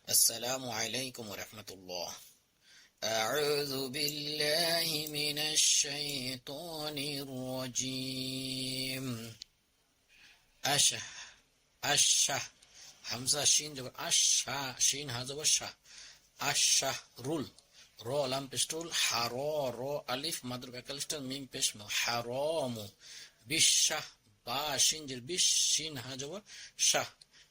السلام عليكم ورحمة الله. أعوذ بالله من الشيطان الرجيم. أشه أشه همزة شين جبر أشه شين هذا شا أشه رول رو لام بستول حرا رو ألف مدر بكالفتن ميم بسمو حرام بالشه با شين جر بش شين هذا شا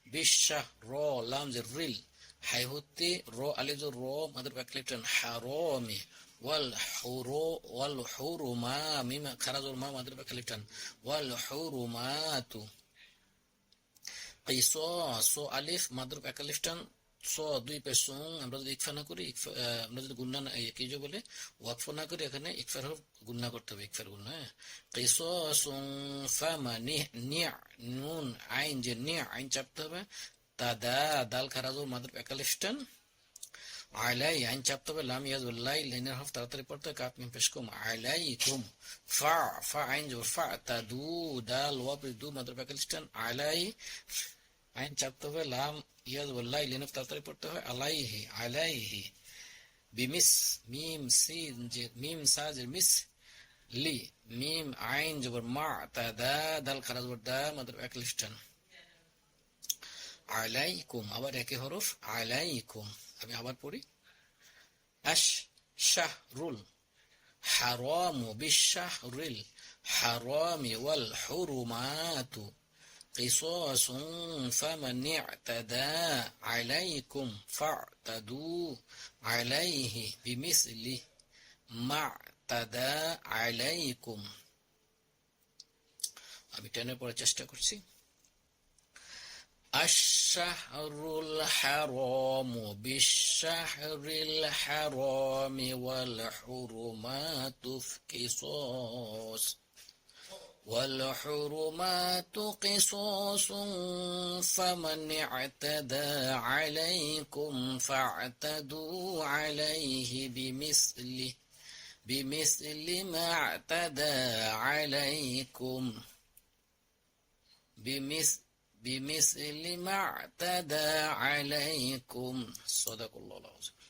بالشه رو لام جر ريل high হতে র all is র মাদার ব্যাকলিপটন হারামি ওয়াল হুরুমা মিম খারাজুল মা মাদার ব্যাকলিপটন ওয়াল হুরুমাতু কিসাস আলিফ মাদার ব্যাকলিপটন দুই পেশং আমরা যদি ইকফা না করি আমরা যদি গুণনা কি যে বলে ওয়াকফ না করি এখানে ইকফার হরফ গুণনা করতে হবে ইকফার গুণনা কিসাসুন ফামানি নুন আইন যে আইন চাপতে হবে তাদা দাল খারাজুল মাদার একালিফটান আলাই আইন চাপতে হবে লাম ইয়াজুল্লাই লাইনের হরফ তাড়াতাড়ি পড়তে হবে কাপ মিম পেশ কুম আলাইকুম ফা আইন জবর ফা তাদু দাল ওয়া দু মাদার একালিফটান আলাই আইন চাপতে হবে লাম ইয়াজুল্লাই লাইনের তাড়াতাড়ি পড়তে হবে আলাইহি বিমিস মিম সিন যে মিম সাজের মিস লি মিম আইন জবর মা তাদা দাল খারাজুল দা মাদার একালিফটান আলাইকুম আবার একই হরফ আলাইকুম আমি আবার পড়ি আশ শাহরুল হারামু বিশাহরিল হারামি ওয়াল হুরুমাতু কিসাসুন ফামান ই'তাদা আলাইকুম ফা'তাদু আলাইহি বিমিসলি মা'তাদা আলাইকুম আমি টেনে পড়ার চেষ্টা করছি الشهر الحرام بالشهر الحرام والحرمات قصاص فمن اعتدى عليكم فاعتدوا عليه بمثل ما اعتدى عليكم بمثل ما اعتدى عليكم صدق الله العظيم